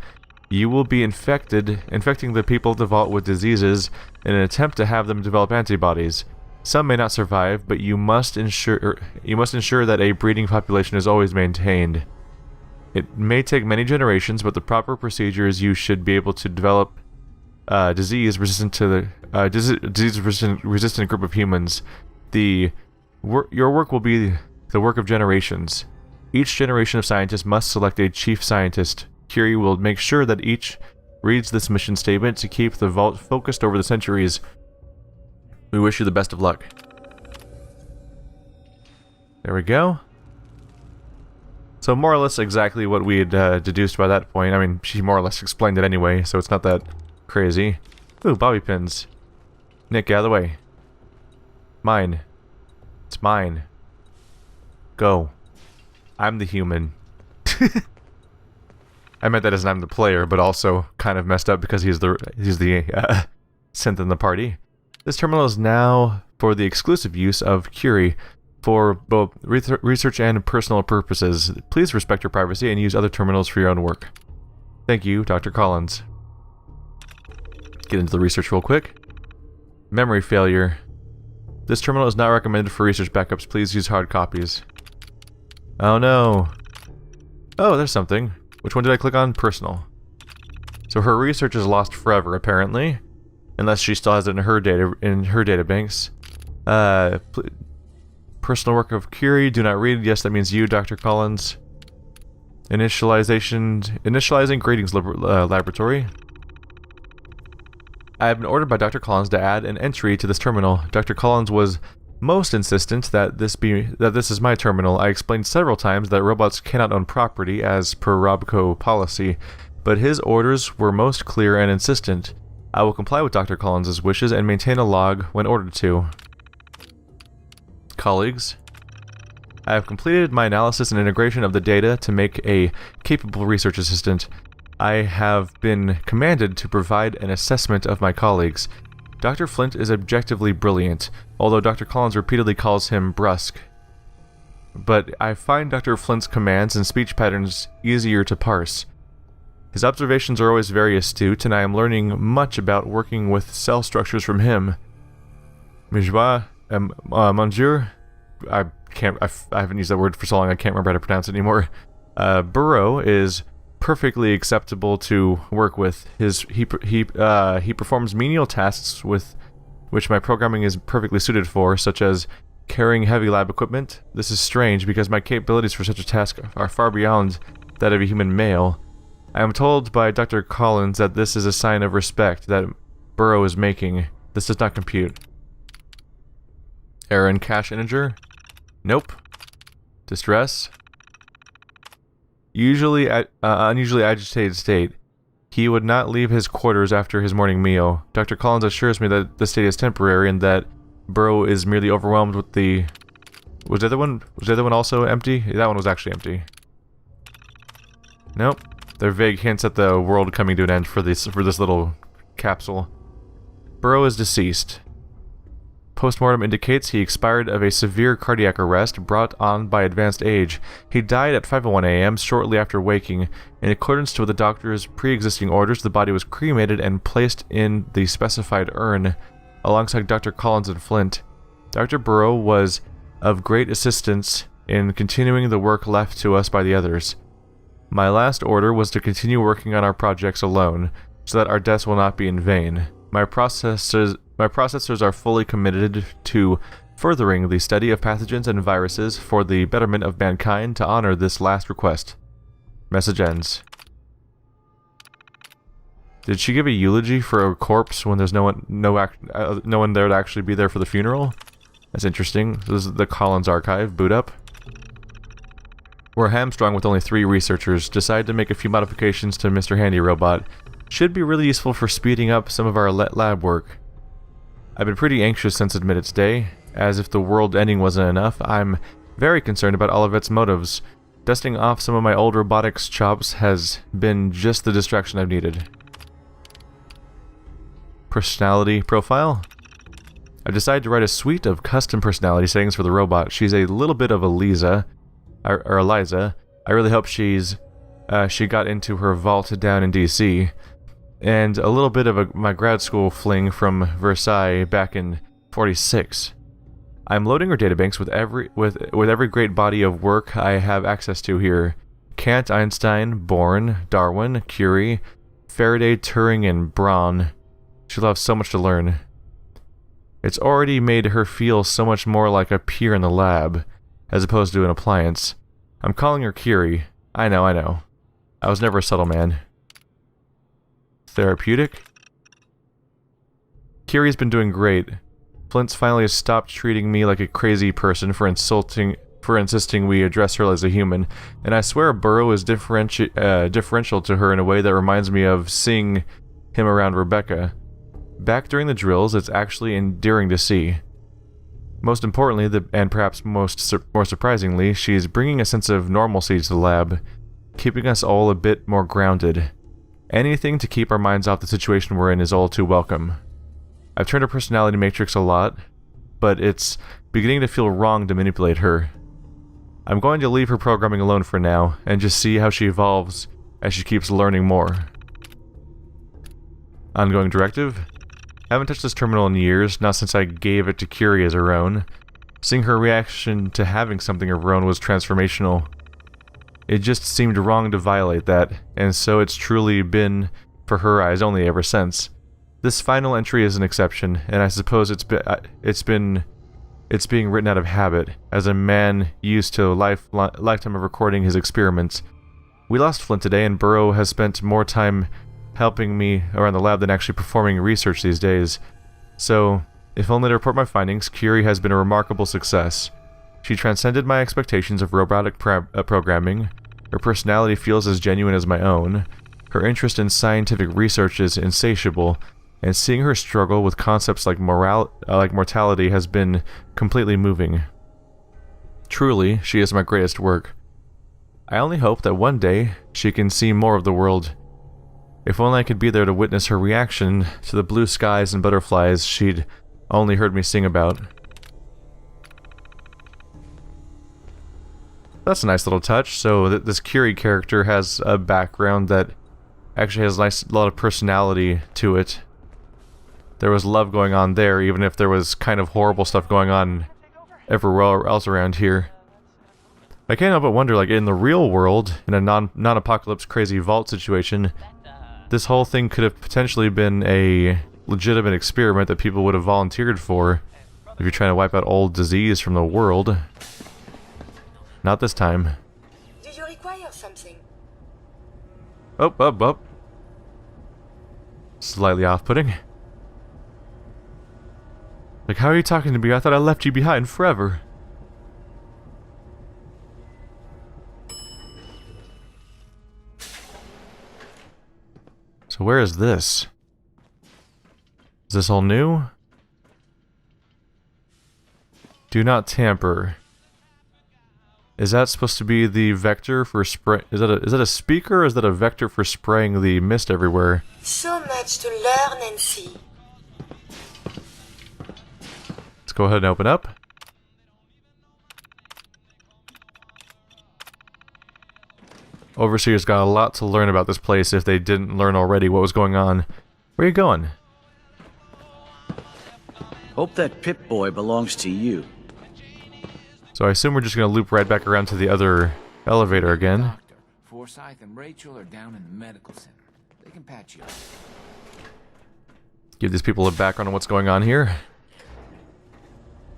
You will be infecting the people of the vault with diseases in an attempt to have them develop antibodies. Some may not survive, but you must ensure that a breeding population is always maintained. It may take many generations, but the proper procedures you should be able to develop disease-resistant group of humans. Your work will be the work of generations. Each generation of scientists must select a chief scientist. Curie will make sure that each reads this mission statement to keep the vault focused over the centuries. We wish you the best of luck. There we go. So more or less exactly what we had deduced by that point. I mean, she more or less explained it anyway, so it's not that crazy. Ooh, bobby pins. Nick, get out of the way. Mine. It's mine. Go. I'm the human. I meant that as I'm the player, but also kind of messed up because he's the synth in the party. This terminal is now for the exclusive use of Curie for both research and personal purposes. Please respect your privacy and use other terminals for your own work. Thank you, Dr. Collins. Get into the research real quick. Memory failure. This terminal is not recommended for research backups. Please use hard copies. Oh no. Oh, there's something. Which one did I click on? Personal. So her research is lost forever, apparently. Unless she still has it in her databanks. Personal work of Curie. Do not read. Yes, that means you, Dr. Collins. Initializing greetings laboratory. I have been ordered by Dr. Collins to add an entry to this terminal. Dr. Collins was most insistent that this is my terminal. I explained several times that robots cannot own property as per Robco policy, but his orders were most clear and insistent. I will comply with Dr. Collins' wishes and maintain a log when ordered to. Colleagues, I have completed my analysis and integration of the data to make a capable research assistant. I have been commanded to provide an assessment of my colleagues. Dr. Flint is objectively brilliant, although Dr. Collins repeatedly calls him brusque. But I find Dr. Flint's commands and speech patterns easier to parse. His observations are always very astute, and I am learning much about working with cell structures from him. Monsieur, I haven't used that word for so long I can't remember how to pronounce it anymore. Burrow is perfectly acceptable to work with. He performs menial tasks with which my programming is perfectly suited for, such as carrying heavy lab equipment. This is strange because my capabilities for such a task are far beyond that of a human male. I am told by Dr. Collins that this is a sign of respect that Burrow is making. This does not compute. Error in cache integer? Nope. Distress? usually unusually agitated state. He would not leave his quarters after his morning meal. Dr. Collins assures me that the state is temporary and that Burrow is merely overwhelmed with the... Was the other one also empty? That one was actually empty. Nope. They're vague hints at the world coming to an end for this little capsule. Burrow is deceased. Postmortem indicates he expired of a severe cardiac arrest brought on by advanced age. He died at 5:01 a.m. shortly after waking. In accordance with the doctor's pre-existing orders, the body was cremated and placed in the specified urn, alongside Dr. Collins and Flint. Dr. Burrow was of great assistance in continuing the work left to us by the others. My last order was to continue working on our projects alone, so that our deaths will not be in vain. My processors are fully committed to furthering the study of pathogens and viruses for the betterment of mankind to honor this last request. Message ends. Did she give a eulogy for a corpse when there's no one there to actually be there for the funeral? That's interesting. This is the Collins archive. Boot up. We're hamstrung with only 3 researchers. Decided to make a few modifications to Mr. Handy Robot. Should be really useful for speeding up some of our lab work. I've been pretty anxious since Admitted's Day. As if the world ending wasn't enough, I'm very concerned about Olivet's motives. Dusting off some of my old robotics chops has been just the distraction I've needed. Personality profile. I've decided to write a suite of custom personality settings for the robot. She's a little bit of Eliza. I really hope she got into her vault down in DC. And a little bit of my grad school fling from Versailles back in '46. I'm loading her databanks with every great body of work I have access to here. Kant, Einstein, Born, Darwin, Curie, Faraday, Turing, and Braun. She'll have so much to learn. It's already made her feel so much more like a peer in the lab, as opposed to an appliance. I'm calling her Curie. I know. I was never a subtle man. Therapeutic? Curie's been doing great. Flint's finally stopped treating me like a crazy person for insisting we address her as a human, and I swear Burrow is differential to her in a way that reminds me of seeing him around Rebecca. Back during the drills, it's actually endearing to see. Most importantly, and perhaps more surprisingly, she's bringing a sense of normalcy to the lab, keeping us all a bit more grounded. Anything to keep our minds off the situation we're in is all too welcome. I've turned her personality matrix a lot, but it's beginning to feel wrong to manipulate her. I'm going to leave her programming alone for now, and just see how she evolves as she keeps learning more. Ongoing directive? Haven't touched this terminal in years, not since I gave it to Curie as her own. Seeing her reaction to having something of her own was transformational. It just seemed wrong to violate that, and so it's truly been, for her eyes, only ever since. This final entry is an exception, and I suppose it's being written out of habit, as a man used to a lifetime of recording his experiments. We lost Flint today, and Burrow has spent more time helping me around the lab than actually performing research these days. So, if only to report my findings, Curie has been a remarkable success. She transcended my expectations of robotic programming. Her personality feels as genuine as my own. Her interest in scientific research is insatiable, and seeing her struggle with concepts like mortality has been completely moving. Truly, she is my greatest work. I only hope that one day she can see more of the world. If only I could be there to witness her reaction to the blue skies and butterflies she'd only heard me sing about. That's a nice little touch. So this Curie character has a background that actually has a lot of personality to it. There was love going on there, even if there was kind of horrible stuff going on everywhere else around here. I can't help but wonder, like, in the real world, in a non-apocalypse crazy vault situation, this whole thing could have potentially been a legitimate experiment that people would have volunteered for if you're trying to wipe out old disease from the world. Not this time. Do you require something? Oh. Slightly off-putting. Like, how are you talking to me? I thought I left you behind forever. So where is this? Is this all new? Do not tamper. Is that supposed to be the vector for spray? Is that a speaker or is that a vector for spraying the mist everywhere? So much to learn and see. Let's go ahead and open up. Overseer's got a lot to learn about this place if they didn't learn already what was going on. Where are you going? Hope that Pip-Boy belongs to you. So I assume we're just going to loop right back around to the other elevator again. Doctor, Forsyth and Rachel are down in the medical center. They can patch you up. Give these people a background on what's going on here.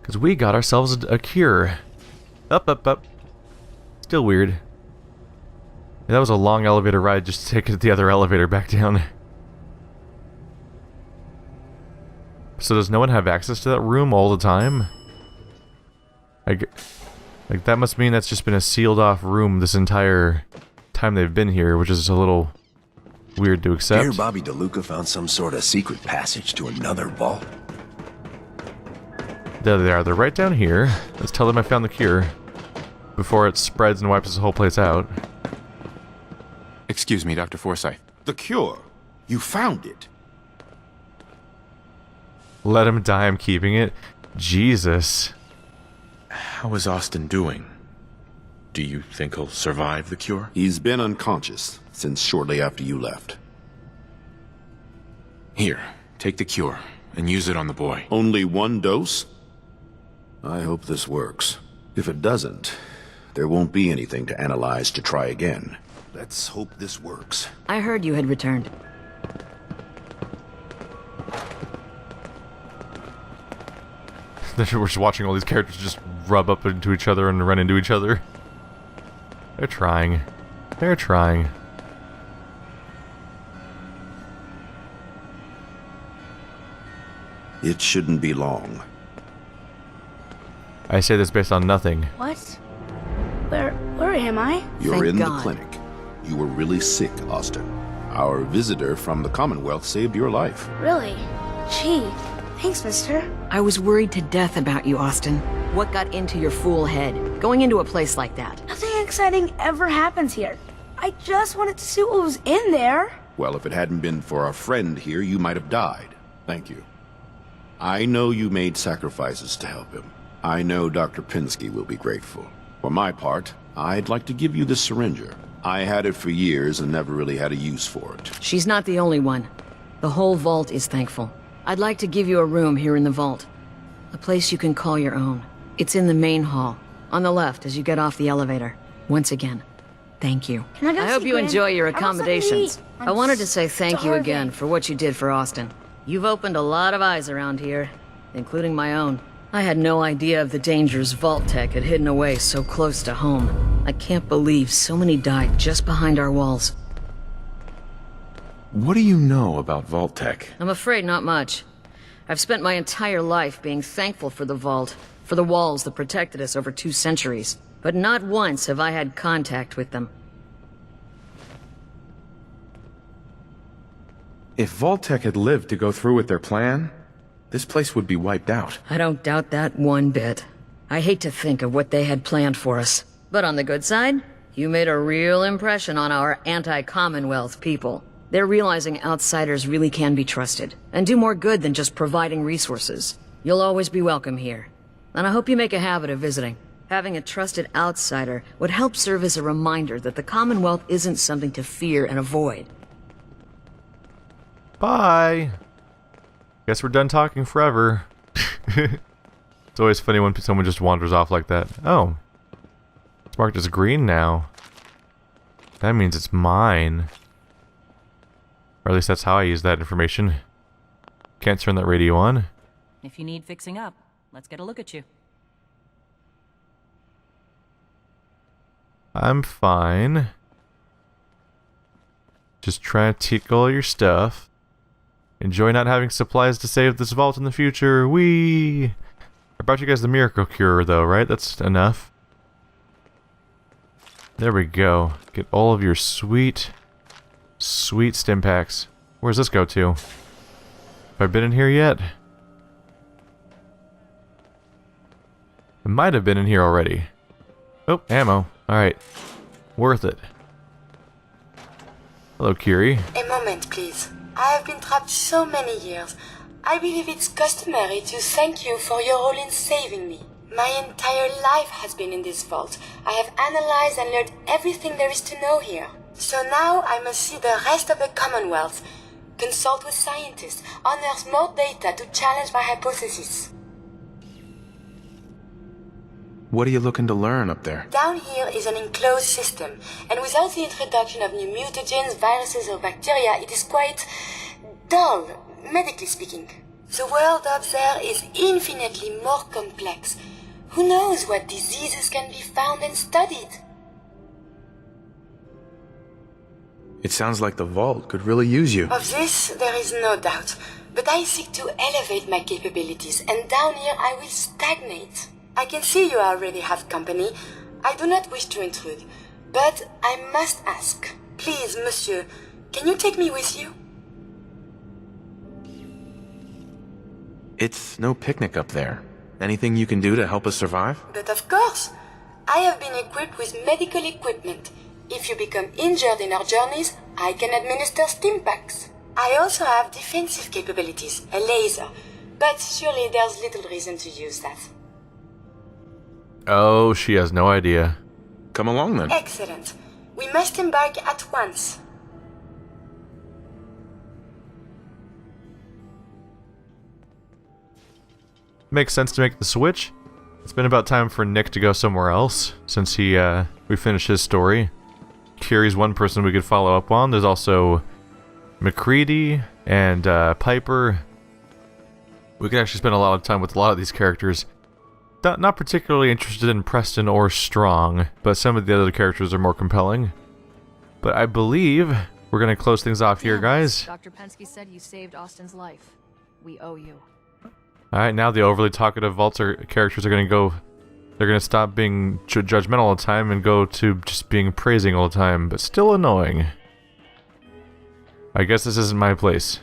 Because we got ourselves a cure. Up, up, up. Still weird. Yeah, that was a long elevator ride just to take the other elevator back down. So does no one have access to that room all the time? Like that must mean that's just been a sealed off room this entire time they've been here, which is a little weird to accept. Here, Bobby DeLuca found some sort of secret passage to another vault. There they are. They're right down here. Let's tell them I found the cure before it spreads and wipes this whole place out. Excuse me, Dr. Forsyth. The cure. You found it. Let him die, I'm keeping it. Jesus. How is Austin doing? Do you think he'll survive the cure? He's been unconscious since shortly after you left. Here, take the cure and use it on the boy. Only one dose? I hope this works. If it doesn't, there won't be anything to analyze to try again. Let's hope this works. I heard you had returned. We're just watching all these characters just rub up into each other and run into each other. They're trying. They're trying. It shouldn't be long. I say this based on nothing. What? Where am I? You're in the clinic. You were really sick, Austin. Our visitor from the Commonwealth saved your life. Really? Gee, thanks, mister. I was worried to death about you, Austin. What got into your fool head? Going into a place like that? Nothing exciting ever happens here. I just wanted to see what was in there. Well, if it hadn't been for our friend here, you might have died. Thank you. I know you made sacrifices to help him. I know Dr. Pinsky will be grateful. For my part, I'd like to give you this syringer. I had it for years and never really had a use for it. She's not the only one. The whole vault is thankful. I'd like to give you a room here in the vault. A place you can call your own. It's in the main hall, on the left as you get off the elevator. Once again, thank you. Can I go hope see you Gran? enjoy your I want something to accommodations. eat. I wanted to say thank you starving. again for what you did for Austin. You've opened a lot of eyes around here, including my own. I had no idea of the dangers Vault Tech had hidden away so close to home. I can't believe so many died just behind our walls. What do you know about Vault Tech? I'm afraid not much. I've spent my entire life being thankful for the Vault, for the walls that protected us over 2 centuries. But not once have I had contact with them. If Vault Tech had lived to go through with their plan, this place would be wiped out. I don't doubt that one bit. I hate to think of what they had planned for us. But on the good side, you made a real impression on our anti-Commonwealth people. They're realizing outsiders really can be trusted, and do more good than just providing resources. You'll always be welcome here. And I hope you make a habit of visiting. Having a trusted outsider would help serve as a reminder that the Commonwealth isn't something to fear and avoid. Bye! Guess we're done talking forever. It's always funny when someone just wanders off like that. Oh. It's marked as green now. That means it's mine. Or at least that's how I use that information. Can't turn that radio on. If you need fixing up, let's get a look at you. I'm fine. Just trying to take all your stuff. Enjoy not having supplies to save this vault in the future. Whee! I brought you guys the miracle cure though, right? That's enough. There we go. Get all of your sweet, sweet stim packs. Where's this go to? Have I been in here yet? I might have been in here already. Oh, ammo. Alright. Worth it. Hello, Curie. A moment, please. I have been trapped so many years. I believe it's customary to thank you for your role in saving me. My entire life has been in this vault. I have analyzed and learned everything there is to know here. So now I must see the rest of the Commonwealth, consult with scientists, unearth more data to challenge my hypothesis. What are you looking to learn up there? Down here is an enclosed system, and without the introduction of new mutagens, viruses or bacteria, it is quite dull, medically speaking. The world up there is infinitely more complex. Who knows what diseases can be found and studied? It sounds like the vault could really use you. Of this, there is no doubt. But I seek to elevate my capabilities, and down here I will stagnate. I can see you already have company. I do not wish to intrude, but I must ask. Please, monsieur, can you take me with you? It's no picnic up there. Anything you can do to help us survive? But of course. I have been equipped with medical equipment. If you become injured in our journeys, I can administer stim packs. I also have defensive capabilities, a laser. But surely there's little reason to use that. Oh, she has no idea. Come along then. Excellent. We must embark at once. Makes sense to make the switch. It's been about time for Nick to go somewhere else, since we finished his story. Curie's one person we could follow up on. There's also McCready and Piper. We could actually spend a lot of time with a lot of these characters. Not particularly interested in Preston or Strong, but some of the other characters are more compelling. But I believe we're going to close things off here, guys. Dr. Pensky said you saved Austin's life. We owe you. Alright, now the overly talkative Vaulter characters are going to go... They're going to stop being judgmental all the time and go to just being praising all the time, but still annoying. I guess this isn't my place.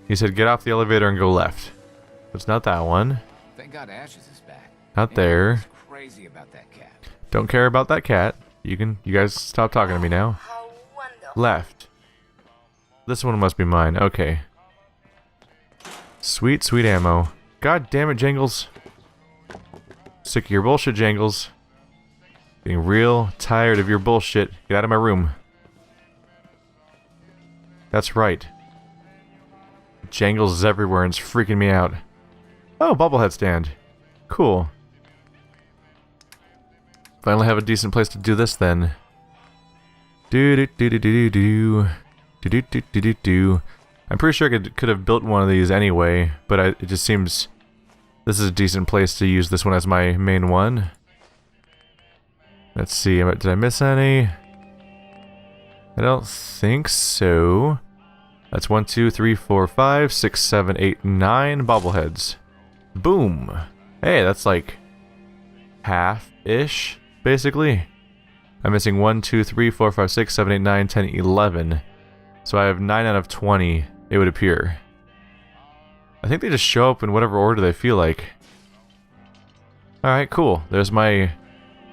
He said get off the elevator and go left. But it's not that one. Thank God Ashes is back. Not there. Crazy about that cat. Don't care about that cat. You guys stop talking to me now. Left. This one must be mine. Okay. Sweet, sweet ammo. God damn it, Jangles. Sick of your bullshit, Jangles. Getting real tired of your bullshit. Get out of my room. That's right. Jangles is everywhere and it's freaking me out. Oh, bobblehead stand. Cool. Finally have a decent place to do this then. Do-do-do-do-do-do. Do-do-do-do-do-do. I'm pretty sure I could have built one of these anyway, but it just seems this is a decent place to use this one as my main one. Let's see, did I miss any? I don't think so. That's 1, 2, 3, 4, 5, 6, 7, 8, 9 bobbleheads. Boom! Hey, that's like half-ish, basically. I'm missing 1, 2, 3, 4, 5, 6, 7, 8, 9, 10, 11. So I have 9 out of 20, it would appear. I think they just show up in whatever order they feel like. Alright, cool. There's my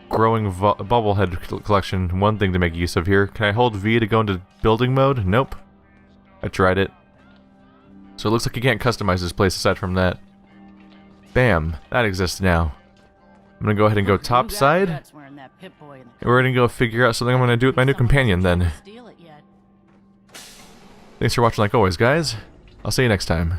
growing bobblehead collection. One thing to make use of here. Can I hold V to go into building mode? Nope. I tried it. So it looks like you can't customize this place aside from that. Bam. That exists now. I'm gonna go ahead and go top side. And we're gonna go figure out something I'm gonna do with my new companion then. Thanks for watching like always, guys. I'll see you next time.